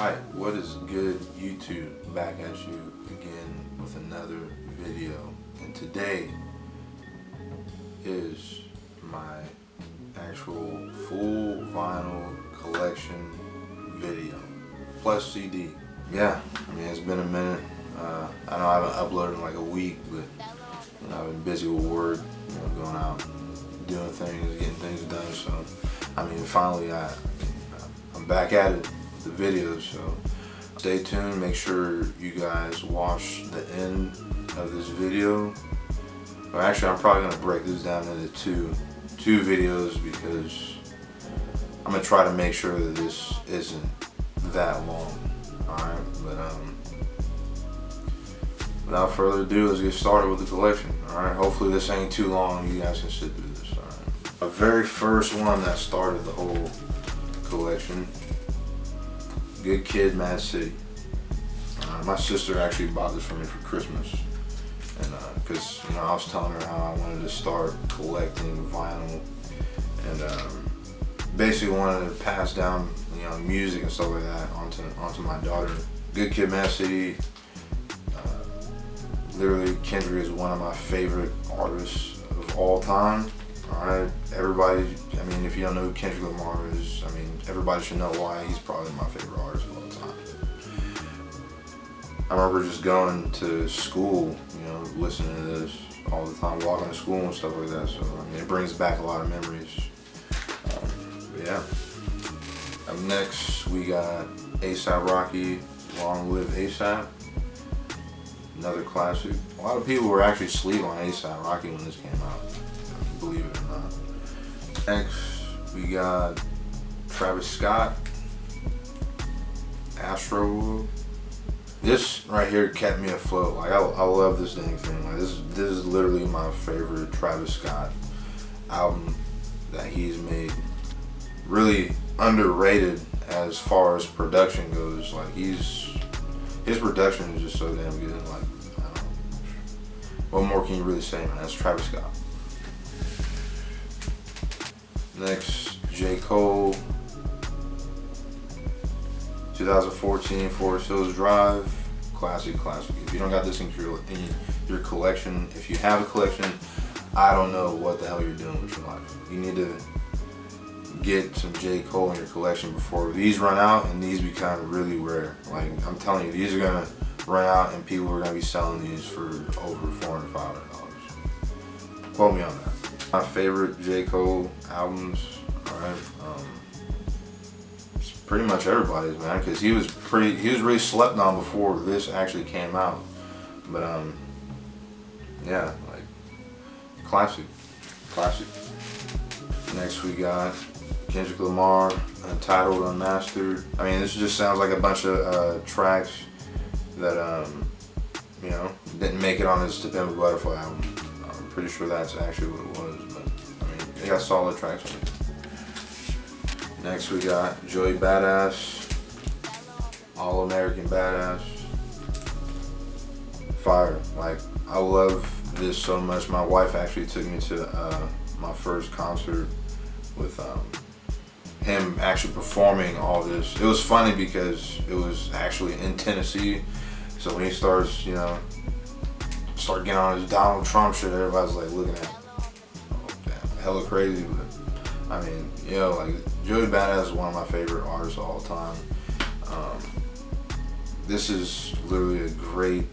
Alright, what is good, YouTube? Back at you again with another video. And today is my actual full vinyl collection video. Plus CD. Yeah, I mean, it's been a minute. I know I haven't uploaded in like a week, but you know, I've been busy with work, you know, going out, doing things, getting things done. So, I mean, finally I'm back at it, the videos. So, stay tuned. Make sure you guys watch the end of this video. Well, actually, I'm probably gonna break this down into two videos because I'm gonna try to make sure that this isn't that long. All right, but without further ado, let's get started with the collection. All right, hopefully this ain't too long. You guys can sit through this. All right. The very first one that started the whole collection, Good Kid, Mad City. My sister actually bought this for me for Christmas, and because you know I was telling her how I wanted to start collecting vinyl, and basically wanted to pass down music and stuff like that onto my daughter. Good Kid, Mad City. Literally, Kendrick is one of my favorite artists of all time. Alright, everybody, I mean, if you don't know who Kendrick Lamar is, I mean, everybody should know why he's probably my favorite artist of all time. I remember just going to school, you know, listening to this all the time, walking to school and stuff like that. So, I mean, it brings back a lot of memories. But yeah. Up next, we got A$AP Rocky, Long Live A$AP. Another classic. A lot of people were actually asleep on A$AP Rocky when this came out, believe it or not. Next, we got Travis Scott, Astro. This right here kept me afloat. Like I love this dang thing. Like this is literally my favorite Travis Scott album that he's made. Really underrated as far as production goes. Like his production is just so damn good. Like, I don't know. What more can you really say, man? That's Travis Scott. Next, J. Cole, 2014 Forest Hills Drive, classic. If you don't got this in your collection, if you have a collection, I don't know what the hell you're doing with your life. You need to get some J. Cole in your collection before these run out and these become really rare. Like, I'm telling you, these are gonna run out and people are gonna be selling these for over $400, $500. Quote me on that. My favorite J. Cole albums, alright, it's pretty much everybody's, man, because he was really slept on before this actually came out. But yeah, like classic. Next we got Kendrick Lamar, Untitled, Unmastered. I mean, this just sounds like a bunch of tracks that you know, didn't make it on his To Pimp a Butterfly album. I'm pretty sure that's actually what it was, but I mean, they got solid tracks on it. Next we got Joey Badass, All Amerikkkan Badass. Fire. Like, I love this so much. My wife actually took me to my first concert with him actually performing all this. It was funny because it was actually in Tennessee. So when he starts, you know, getting on his Donald Trump shit, everybody's like looking at, oh damn, hella crazy. But I mean, you know, like Joey Badass is one of my favorite artists of all time. This is literally a great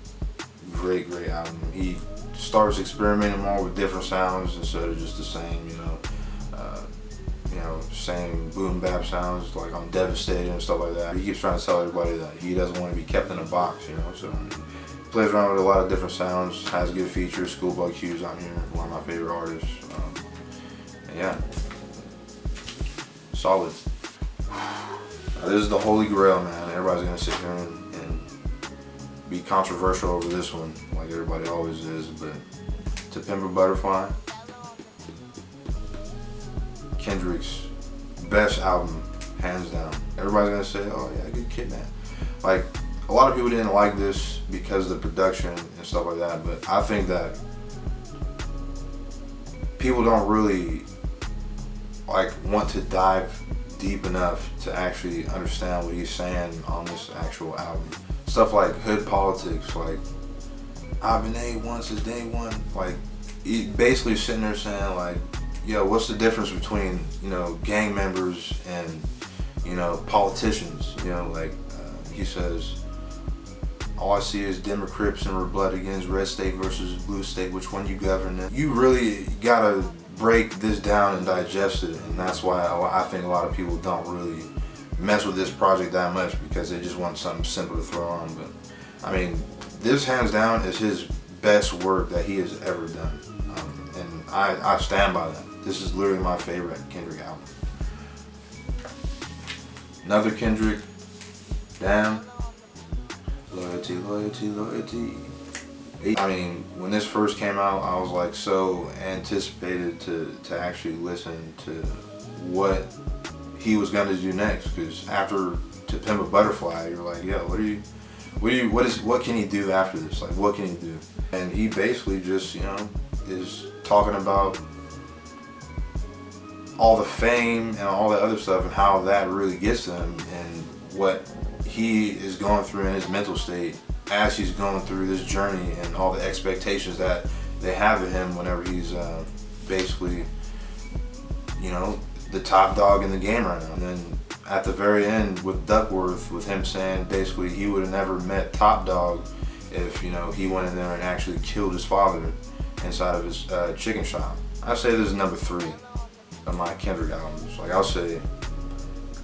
album. He starts experimenting more with different sounds instead of just the same, same boom bap sounds like on Devastated and stuff like that. He keeps trying to tell everybody that he doesn't want to be kept in a box, you know. So he plays around with a lot of different sounds, has good features. Schoolboy Q's on here, one of my favorite artists. And yeah, solid. Now, this is the holy grail, man. Everybody's gonna sit here and be controversial over this one, like everybody always is, but To Pimp a Butterfly, Kendrick's best album, hands down. Everybody's gonna say, oh yeah, Good Kid, man. Like, a lot of people didn't like this because of the production and stuff like that, but I think that people don't really like want to dive deep enough to actually understand what he's saying on this actual album. Stuff like hood politics, like I've been A1 since day one. Like he basically sitting there saying like, yo, what's the difference between, you know, gang members and, you know, politicians? You know, like he says, all I see is Democrats Crips and Republicans, red state versus blue state, which one you govern? You really gotta break this down and digest it, and that's why I think a lot of people don't really mess with this project that much, because they just want something simple to throw on. But I mean, this hands down is his best work that he has ever done, and I stand by that. This is literally my favorite Kendrick album. Another Kendrick, damn, loyalty, loyalty, loyalty. I mean, when this first came out, I was like so anticipated to actually listen to what he was gonna do next. Because after To Pimp a Butterfly, you're like, yo, what can he do after this? Like, what can he do? And he basically just, you know, is talking about all the fame and all the other stuff and how that really gets to him and what he is going through in his mental state as he's going through this journey, and all the expectations that they have of him whenever he's basically, you know, the top dog in the game right now. And then at the very end with Duckworth, with him saying basically he would have never met Top Dog if, you know, he went in there and actually killed his father inside of his chicken shop. I say this is number 3 of my Kendrick albums. Like, I'll say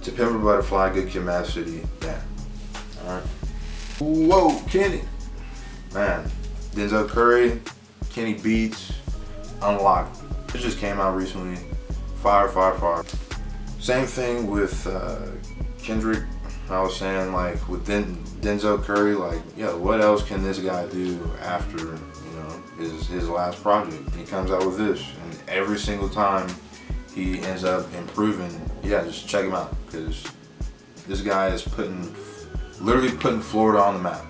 To Pimp a Butterfly, Good Kid, Mad City, damn. Alright. Whoa, Kenny. Man, Denzel Curry, Kenny Beats, Unlocked. It just came out recently. Fire, fire, fire. Same thing with Kendrick. I was saying, like, with Denzel Curry, like, yo, what else can this guy do after, you know, his last project? He comes out with this, and every single time he ends up improving. Yeah, just check him out, because this guy is literally putting Florida on the map.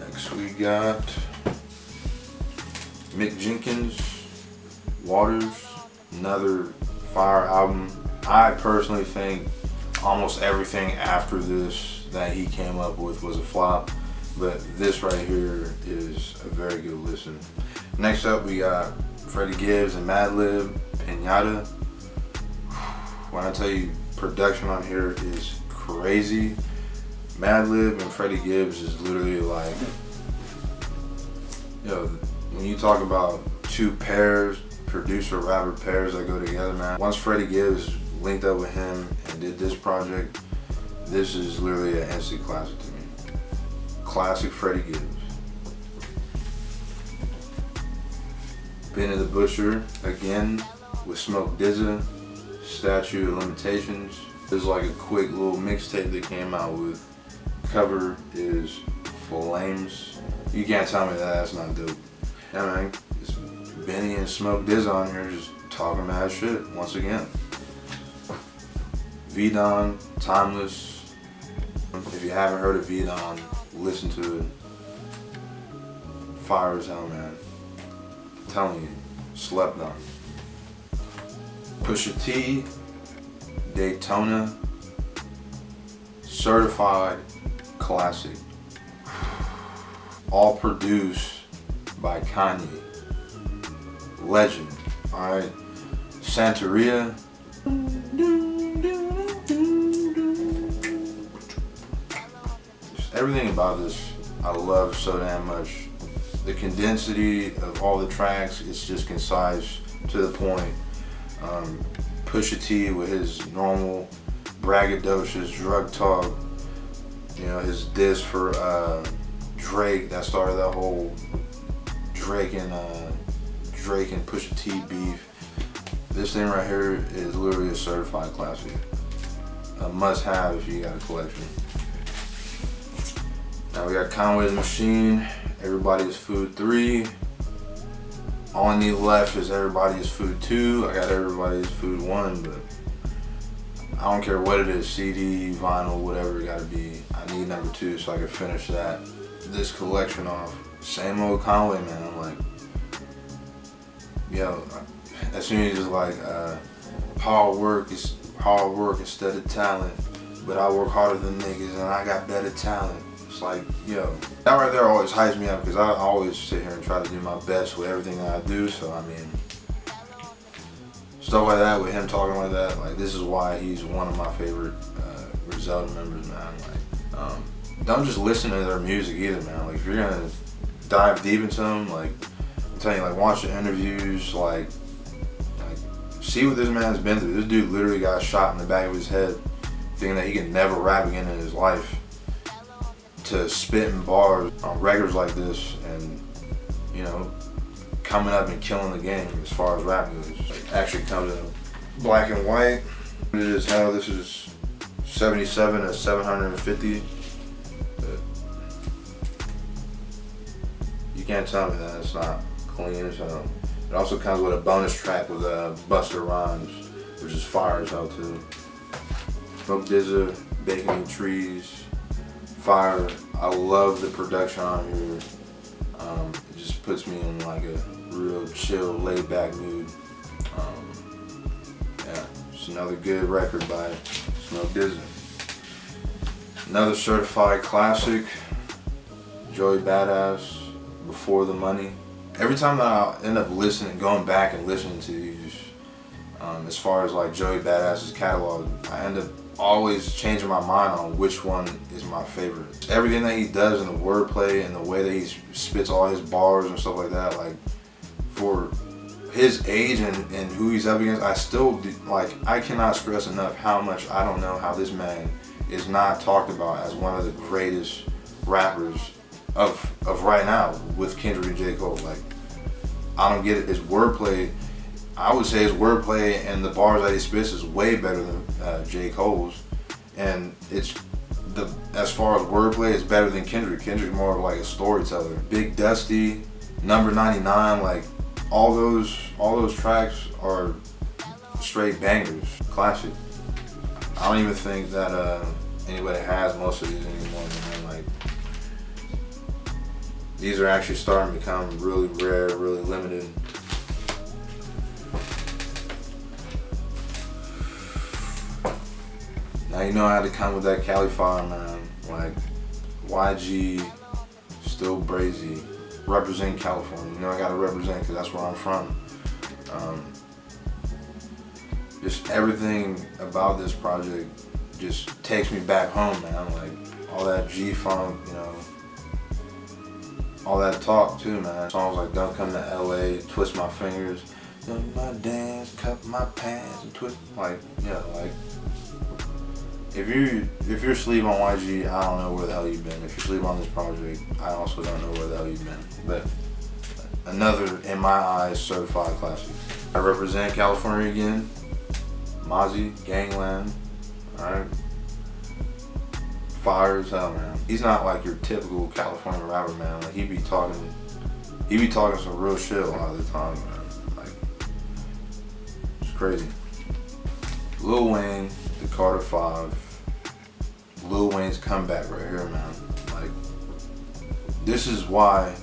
Next we got Mick Jenkins, Waters, another fire album. I personally think almost everything after this that he came up with was a flop, but this right here is a very good listen. Next up we got Freddie Gibbs and Madlib, Pinata. When I tell you production on here is crazy. Madlib and Freddie Gibbs is literally like, yo, when you talk about two pairs, producer rapper pairs that go together, man. Once Freddie Gibbs linked up with him and did this project, this is literally an instant classic to me. Classic Freddie Gibbs. Benny the Butcher again with Smoke DZA, Statute of Limitations. This is like a quick little mixtape that came out with. Cover is Flames. You can't tell me that that's not dope. Yeah, man, it's Benny and Smoke DZA on here just talking mad shit once again. V-Don, Timeless. If you haven't heard of V-Don, listen to it. Fire as hell, man. I'm telling you, slept on. Pusha T, Daytona, certified classic. All produced by Kanye. Legend. Alright. Santeria. Just everything about this I love so damn much. The condensity of all the tracks, it's just concise, to the point. Pusha T with his normal braggadocious drug talk, you know, his diss for Drake that started that whole Drake and Pusha T beef. This thing right here is literally a certified classic. A must-have if you got a collection. Now we got Conway's Machine, Everybody is Food 3. All I need left is Everybody is Food 2. I got Everybody is Food 1, but I don't care what it is, CD, vinyl, whatever it gotta be. I need number 2 so I can finish this collection off. Same old Conway, man. I'm like, yo, as soon as it's like, hard work is hard work instead of talent, but I work harder than niggas and I got better talent. It's like, yo, that right there always hypes me up because I always sit here and try to do my best with everything that I do. So I mean, stuff like that with him talking like that, like this is why he's one of my favorite Griselda members, man. Like, don't just listen to their music either, man. Like if you're gonna dive deep into them, like I'm telling you, like watch the interviews, like see what this man's been through. This dude literally got shot in the back of his head, thinking that he can never rap again in his life. To spitting bars on records like this, and you know, coming up and killing the game as far as rap goes. Like, actually comes in black and white. It is how this is 77 to 750. But you can't tell me that it's not clean as hell. It also comes with a bonus track with Busta Rhymes, which is fire as hell too. Smoke Dizza, Baking Trees, fire. I love the production on here. It just puts me in like a real chill, laid back mood. Yeah, it's another good record by Smoke Dizza. Another certified classic, Joey Badass, Before the Money. Every time that I end up listening, going back and listening to these, as far as like Joey Badass's catalog, I end up always changing my mind on which one is my favorite. Everything that he does in the wordplay and the way that he spits all his bars and stuff like that, like for his age and who he's up against, I still like, I cannot stress enough how much I don't know how this man is not talked about as one of the greatest rappers of right now with Kendrick and J. Cole. Like, I don't get it. His wordplay, I would say his wordplay and the bars that he spits is way better than J. Cole's. And it's as far as wordplay, it's better than Kendrick. Kendrick more of like a storyteller. Big Dusty, Number 99, like all those tracks are straight bangers, classic. I don't even think that anybody has most of these anymore, man. Like, these are actually starting to become really rare, really limited. Now you know I had to come with that Cali fire, man. Like, YG, still brazy. Represent California. You know I gotta represent because that's where I'm from. Just everything about this project just takes me back home, man. Like all that G-funk, you know, all that talk too, man. Songs like Don't Come to LA, Twist My Fingers, Do My Dance, Cut My Pants, and Twist, like, yeah, like, if you're asleep on YG, I don't know where the hell you've been. If you're asleep on this project, I also don't know where the hell you've been. But another, in my eyes, certified classic. I represent California again. Mozzie, Gangland, alright. Fire as hell, man. He's not like your typical California rapper, man. Like he be talking some real shit a lot of the time, man. Like, it's crazy. Lil Wayne, the Carter 5. Lil Wayne's comeback right here, man. Like, this is why,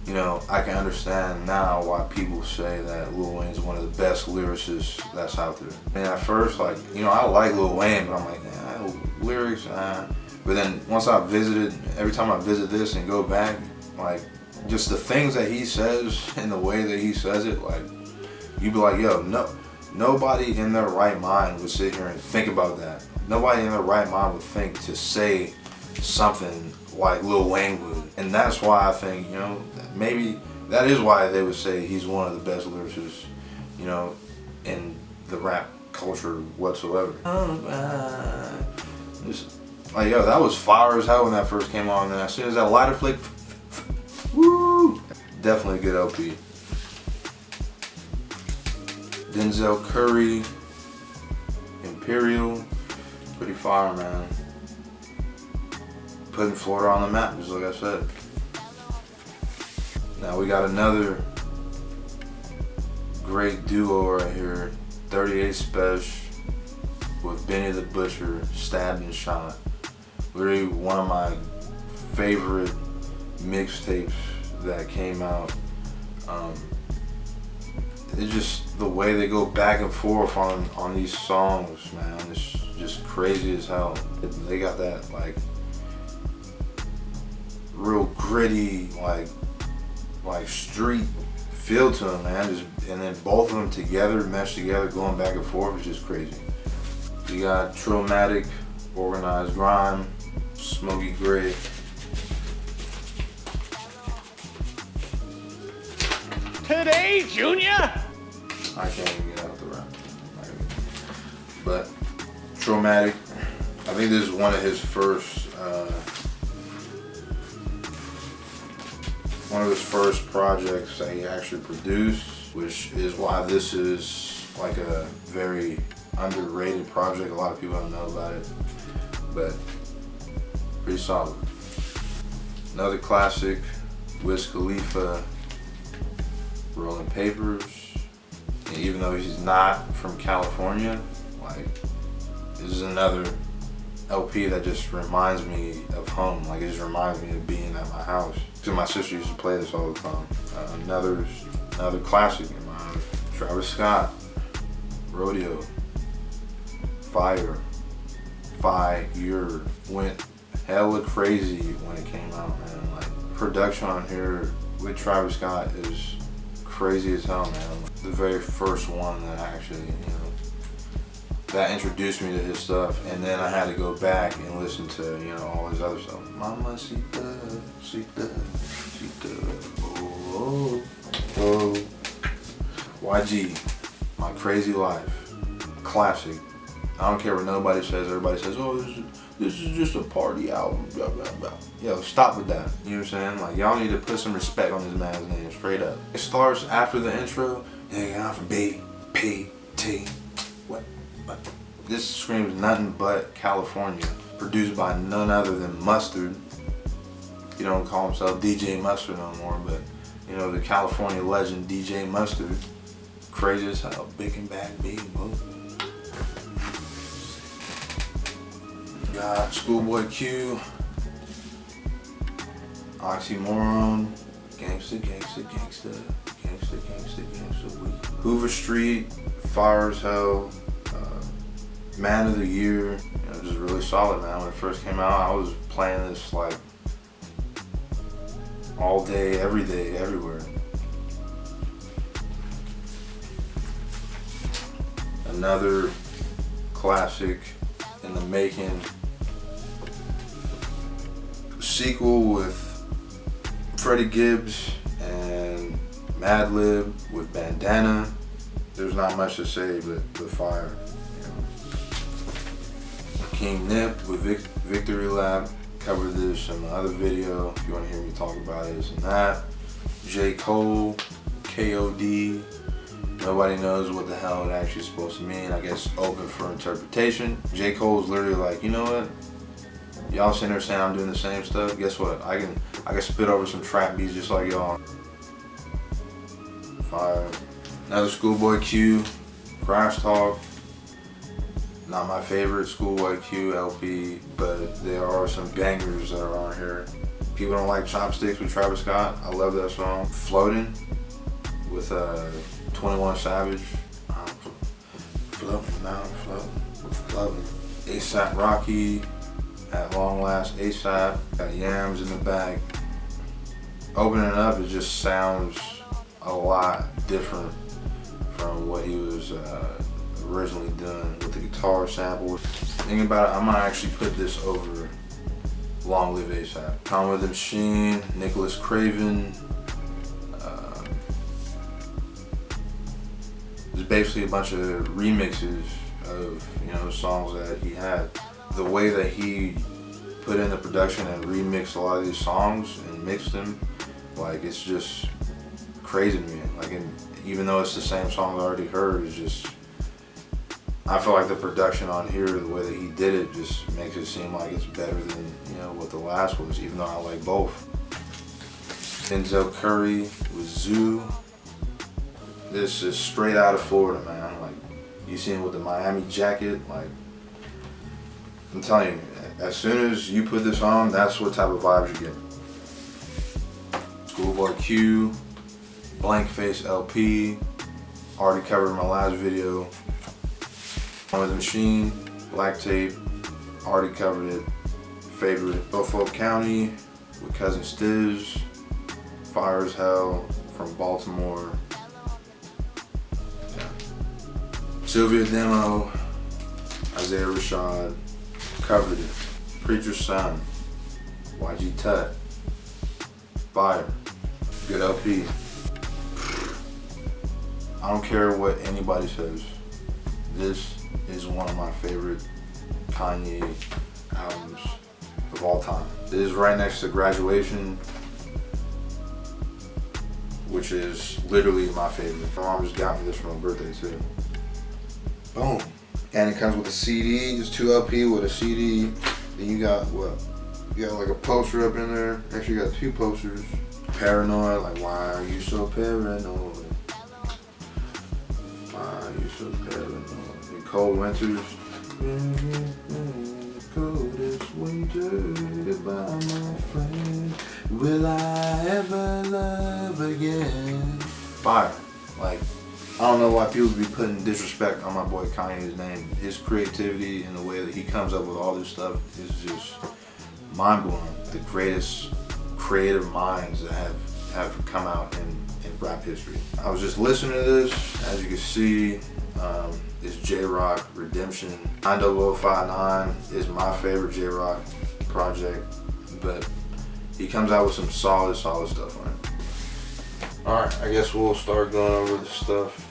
you know, I can understand now why people say that Lil Wayne's one of the best lyricists that's out there. And at first, like, you know, I like Lil Wayne, but I'm like, lyrics, But then once I visited, every time I visit this and go back, like, just the things that he says and the way that he says it, like, you be like, yo, nobody in their right mind would sit here and think about that. Nobody in their right mind would think to say something like Lil Wayne would. And that's why I think, you know, maybe that is why they would say he's one of the best lyricists, you know, in the rap culture whatsoever. Just, like, yo, that was fire as hell when that first came on. And as soon as that lighter flick, woo! Definitely a good LP. Denzel Curry, Imperial, pretty fire, man. Putting Florida on the map, just like I said. Now we got another great duo right here, 38 Special with Benny the Butcher, Stabbed and Shot. Literally one of my favorite mixtapes that came out. It's just the way they go back and forth on these songs, man, it's just crazy as hell. They got that like real gritty, like street feel to them, man. And then both of them together, meshed together, going back and forth is just crazy. You got Trillmatic, Organized Grime, Smoky Gray. Today, Junior? I can't even get out the rap. But Trillmatic, I think this is one of his first projects that he actually produced, which is why this is like a very underrated project. A lot of people don't know about it, but pretty solid. Another classic, Wiz Khalifa, Rolling Papers. And even though he's not from California, like, this is another LP that just reminds me of home. Like, it just reminds me of being at my house. Because my sister used to play this all the time. Another classic in my eyes. Travis Scott, Rodeo, Fire, went hella crazy when it came out, man. Like, production on here with Travis Scott is crazy as hell, man. The very first one that actually, that introduced me to his stuff, and then I had to go back and listen to, all his other stuff. Mama Sita, oh, oh. YG, My Crazy Life, classic. I don't care what nobody says. Everybody says, oh, this is just a party album, blah, blah, blah. Yo, stop with that. You know what I'm saying? Like, y'all need to put some respect on this man's name, straight up. It starts after the intro. Yeah, I'm from B-P-T. What? This screams nothing but California. Produced by none other than Mustard. He don't call himself DJ Mustard no more, but, the California legend DJ Mustard. Crazy as hell. Big and bad, big, boo. Got Schoolboy Q, Oxymoron, Gangsta, Gangsta, Gangsta, Gangsta, Gangsta, Gangsta, Hoover Street, Fire as Hell, Man of the Year, just really solid, man. When it first came out, I was playing this like all day, everywhere. Another classic in the making. Sequel with Freddie Gibbs and Madlib with Bandana. There's not much to say but fire. King Nip with Victory Lap. Covered this in my other video. If you want to hear me talk about it, this and that. J. Cole, K.O.D. Nobody knows what the hell it actually is supposed to mean. I guess open for interpretation. J. Cole's literally like, you know what? Y'all sitting there saying I'm doing the same stuff. Guess what? I can spit over some trap beats just like y'all. Fire. Another Schoolboy Q, Crash Talk. Not my favorite Schoolboy Q LP, but there are some bangers that are on here. People don't like Chopsticks with Travis Scott. I love that song. Floating with 21 Savage. Floating now, floating. ASAP Rocky. At long last, ASAP. Got Yams in the back. Opening it up, it just sounds a lot different from what he was originally doing with the guitar sample. Thinking about it, I might actually put this over Long Live ASAP. Conway the Machine, Nicholas Craven. It's basically a bunch of remixes of songs that he had. The way that he put in the production and remixed a lot of these songs and mixed them, like, it's just crazy to me. Like, even though it's the same song I already heard, it's just, I feel like the production on here, the way that he did it, just makes it seem like it's better than what the last was, even though I like both. Denzel Curry with Zoo. This is straight out of Florida, man. Like, you see him with the Miami jacket, like, I'm telling you, as soon as you put this on, that's what type of vibes you get. Schoolboy Q, Blank Face LP, already covered in my last video. With the Machine, Black Tape, already covered it. Favorite, Sullfolk County with Cousin Stizz, Fire as Hell from Baltimore. Yeah. Cilvia demo, Isaiah Rashad, covered it. Preacher's Son, YGTut, Fire, good LP. I don't care what anybody says. This is one of my favorite Kanye albums of all time. It is right next to Graduation, which is literally my favorite. My mom just got me this for my birthday too. Boom. And it comes with a CD, it's 2 LP with a CD. Then you got what? You got like a poster up in there. Actually you got 2 posters. Paranoid, like why are you so paranoid? Why are you so paranoid? In cold winters. Coldest winter, goodbye my friend. Will I ever love again? Fire. Like, I don't know why people be putting disrespect on my boy Kanye's name. His creativity and the way that he comes up with all this stuff is just mind-blowing. The greatest creative minds that have come out in rap history. I was just listening to this, as you can see, it's J-Rock Redemption. 90059 is my favorite J-Rock project, but he comes out with some solid stuff on it. Alright, I guess we'll start going over the stuff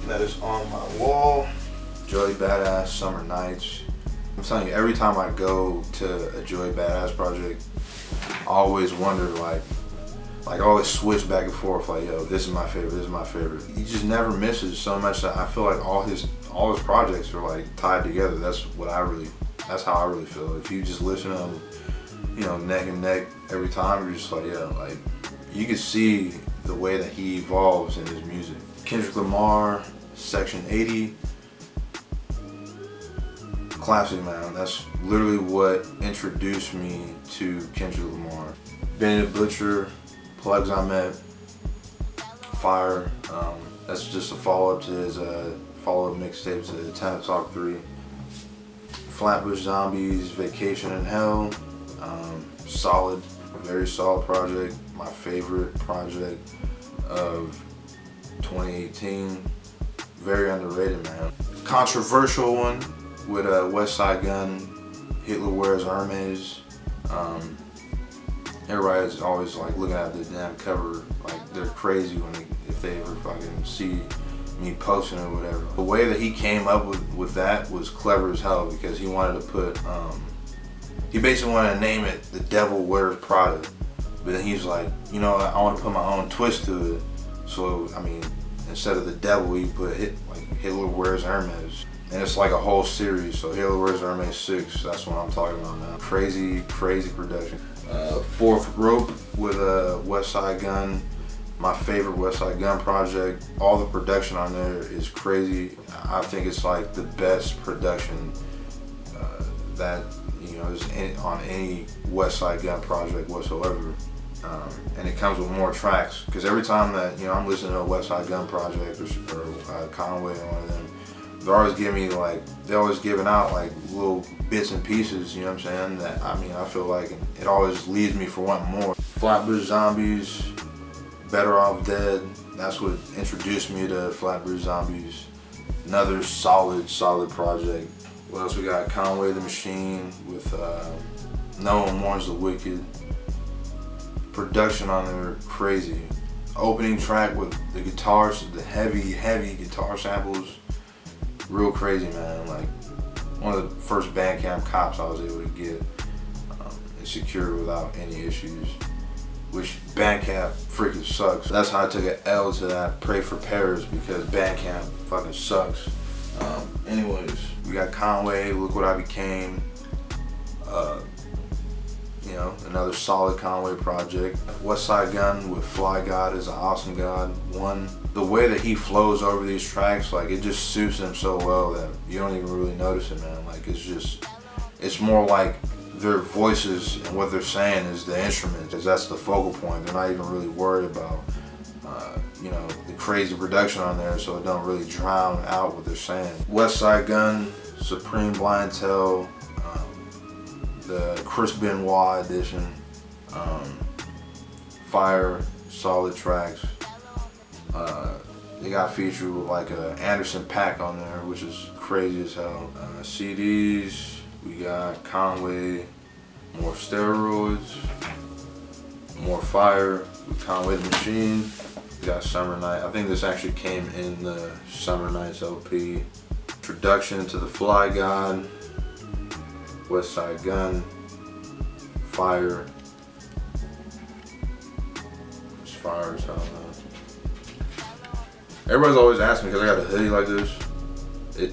that is on my wall. Joey Badass, Summer Nights. I'm telling you, every time I go to a Joey Badass project, I always wonder, like I always switch back and forth, like, yo, this is my favorite, this is my favorite. He just never misses so much that I feel like all his projects are like tied together. That's how I really feel. If you just listen to him, you know, neck and neck every time, you're just like, yeah, like, you can see the way that he evolves in his music. Kendrick Lamar, Section 80. Classic, man. That's literally what introduced me to Kendrick Lamar. Benny the Butcher, Plugs I Met, Fire. That's just a follow-up to his follow-up mixtape to Tana Talk 3. Flatbush Zombies, Vacation in Hell. Solid, very solid project. My favorite project of 2018. Very underrated, man. Controversial one with Westside Gunn, Hitler Wears Hermes. Everybody's always like looking at the damn cover like they're crazy if they ever fucking see me posting or whatever. The way that he came up with that was clever as hell, because he wanted to put he basically wanted to name it The Devil Wears Prada, but then he's like, you know, I want to put my own twist to it. So I mean, instead of the devil, he put Hitler Wears Hermes. And it's like a whole series, so Hitler Wears Hermes 6, that's what I'm talking about now. Crazy production. Fourth Rope with Westside Gunn, my favorite Westside Gunn project. All the production on there is crazy. I think it's like the best production that, you know, is on any Westside Gunn project whatsoever. And it comes with more tracks, because every time that, you know, I'm listening to a Westside Gunn project or Conway or one of them, they're always giving out like little bits and pieces, you know what I'm saying, that, I mean, I feel like it always leads me for wanting more. Flatbush Zombies, Better Off Dead, that's what introduced me to Flatbush Zombies. Another solid project. What else we got? Conway the Machine with No One Mourns the Wicked. Production on there, crazy. Opening track with the guitars, the heavy guitar samples. Real crazy, man. Like, one of the first Bandcamp cops I was able to get and secure without any issues, which Bandcamp freaking sucks. That's how I took an L to that Pray for Paris, because Bandcamp fucking sucks. Anyways, we got Conway, Look What I Became. You know, another solid Conway project. Westside Gunn with Fly God is an awesome God. The way that he flows over these tracks, like, it just suits him so well that you don't even really notice it, man. Like, it's more like their voices and what they're saying is the instruments, because that's the focal point. They're not even really worried about you know, the crazy production on there, so it don't really drown out what they're saying. Westside Gunn, Supreme Blientele, the Chris Benoit edition, fire, solid tracks. They got featured with like a Anderson .Paak on there, which is crazy as hell. CDs, we got Conway, More Steroids, More Fire with Conway the Machine. We got Summer Night. I think this actually came in the Summer Nights LP. Introduction to the Fly God, Westside Gunn, Fire. It's fire as hell, man. Everybody's always asking me because I got a hoodie like this.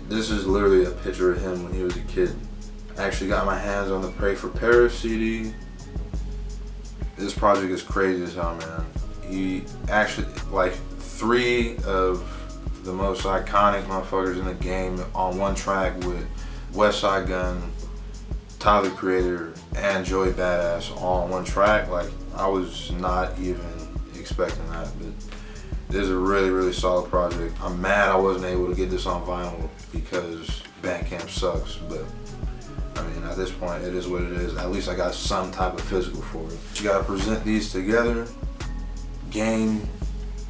This is literally a picture of him when he was a kid. I actually got my hands on the Pray for Paris CD. This project is crazy as hell, man. He actually, like, 3 of the most iconic motherfuckers in the game on one track with Westside Gunn, Tyler the Creator, and Joey Badass all on one track. Like, I was not even expecting that, but this is a really, really solid project. I'm mad I wasn't able to get this on vinyl because Bandcamp sucks, but I mean, at this point, it is what it is. At least I got some type of physical for it. You gotta present these together. Game,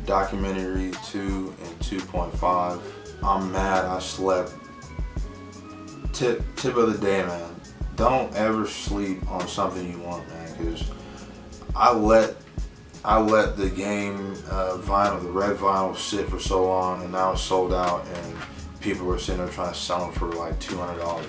Documentary 2 and 2.5. I'm mad I slept. Tip of the day, man. Don't ever sleep on something you want, man, because I let the Game vinyl, the red vinyl, sit for so long, and now it's sold out, and people are sitting there trying to sell them for like $200.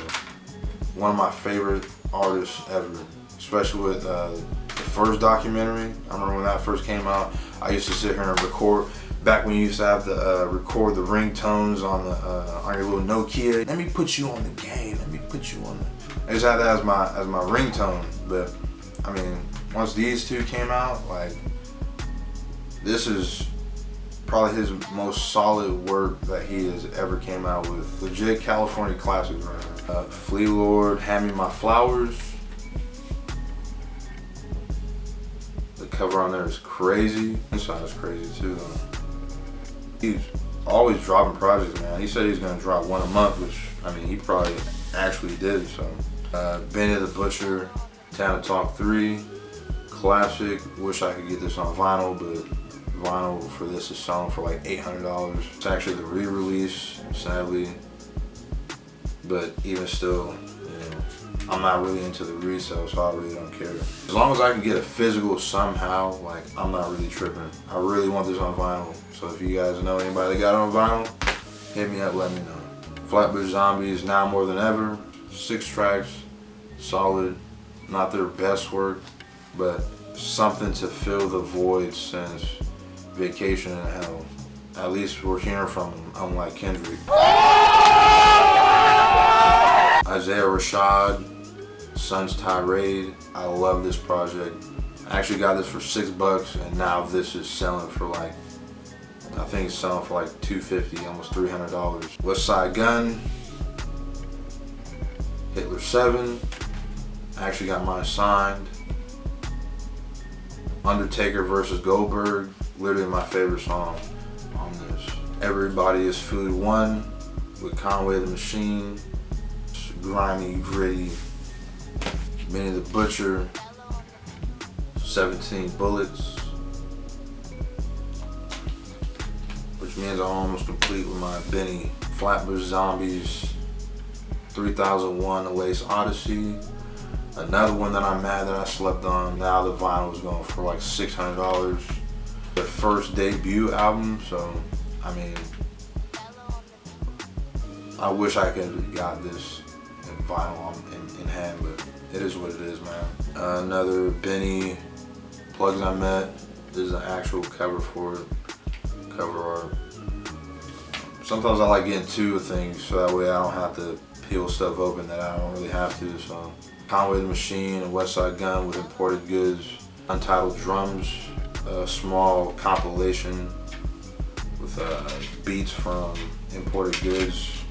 One of my favorite artists ever, especially with the first documentary. I remember when that first came out, I used to sit here and record. Back when you used to have to record the ringtones on the on your little Nokia. Let me put you on the Game. Let me put you on the. I just had that as my ringtone. But I mean, once these two came out, like, this is probably his most solid work that he has ever came out with. Legit California classics right now. Flea Lord, Hand Me My Flowers. The cover on there is crazy. Inside is crazy too, though. He's always dropping projects, man. He said he was gonna drop one a month, which, I mean, he probably actually did, so. Benny the Butcher, Tana Talk 3, classic. Wish I could get this on vinyl, but vinyl for this is selling for like $800. It's actually the re-release, sadly. But even still, you know, I'm not really into the resale, so I really don't care. As long as I can get a physical somehow, like, I'm not really tripping. I really want this on vinyl. So if you guys know anybody that got it on vinyl, hit me up, let me know. Flatbush Zombies, Now More Than Ever. 6 tracks, solid. Not their best work, but something to fill the void since Vacation in Hell. At least we're hearing from them, unlike Kendrick. Isaiah Rashad, Sun's Tirade. I love this project. I actually got this for $6, and now this is selling for like, I think it's selling for like $250, almost $300. Westside Gunn, Hitler 7. I actually got mine signed. Undertaker versus Goldberg, literally my favorite song on this. Everybody Is Food 1 with Conway the Machine. Grimy, gritty. Benny the Butcher, 17 Bullets. Which means I'm almost complete with my Benny. Flatbush Zombies, 3001 A Lace Odyssey. Another one that I'm mad that I slept on. Now the vinyl is going for like $600. Their first debut album, so I mean, I wish I could have got this in vinyl in hand, but it is what it is, man. Another Benny, Plugs I Met. This is an actual cover for it, cover art. Sometimes I like getting 2 things so that way I don't have to peel stuff open that I don't really have to, so. Conway the Machine and Westside Gunn with Imported Goods. Untitled Drums, a small compilation with beats from Imported Goods.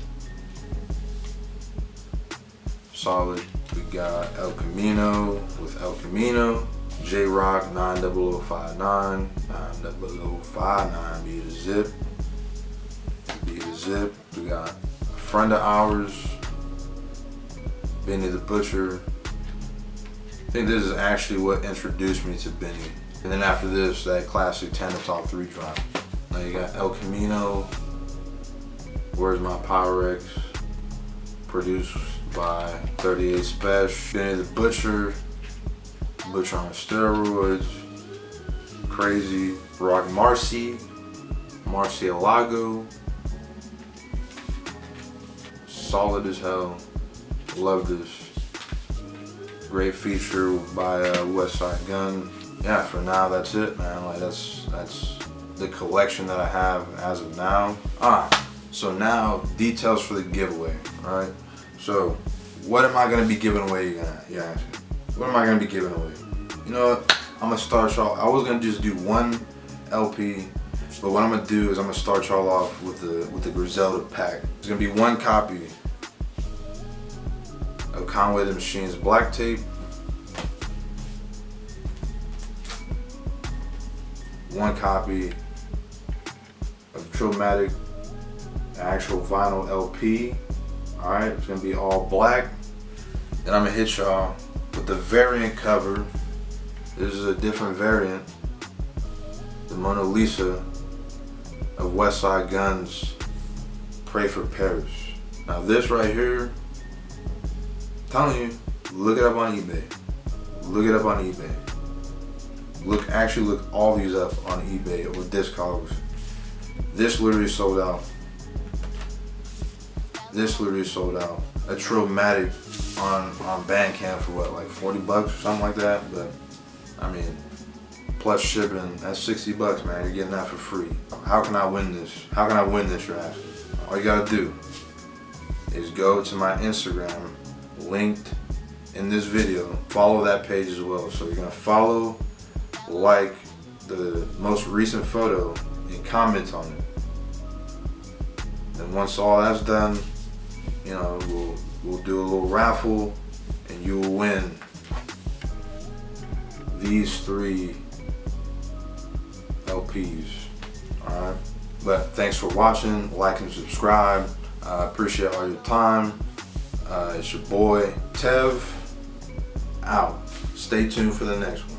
Solid. We got El Camino with El Camino. J-Rock 90059, 90059, be the zip. Be the zip. We got a friend of ours, Benny the Butcher. I think this is actually what introduced me to Benny. And then after this, that classic Tana Talk 3 drop. Now you got El Camino, Where's My Pyrex, produced by 38 Special, Benny the Butcher, Butcher on Steroids, Crazy, Rock Marcy, Alago, solid as hell, love this. Great feature by Westside Gun. Yeah, for now that's it, man. Like that's the collection that I have as of now. So now details for the giveaway. All right. So what am I gonna be giving away? You're asking. What am I gonna be giving away? You know what? I'm gonna start y'all. I was gonna just do one LP, but what I'm gonna do is I'm gonna start y'all off with the Griselda pack. It's gonna be one copy of Conway the Machine's Black Tape, one copy of Trillmatic, actual vinyl LP. Alright, it's gonna be all black. Then I'm gonna hit y'all with the variant cover. This is a different variant. The Mona Lisa of Westside Gun's Pray for Paris. Now this right here, I'm telling you, look it up on eBay. Look it up on eBay. Actually look all these up on eBay or Discogs. This literally sold out. This literally sold out. A Trillmatic on Bandcamp for what, like 40 bucks or something like that? But I mean, plus shipping, that's 60 bucks, man. You're getting that for free. How can I win this? How can I win this, you're asking? All you gotta do is go to my Instagram, linked in this video. Follow that page as well. So you're gonna follow, like the most recent photo, and comment on it. And once all that's done, you know, we'll do a little raffle, and you will win these 3 LPs. Alright? But thanks for watching, like and subscribe. I appreciate all your time. It's your boy Tev, out. Stay tuned for the next one.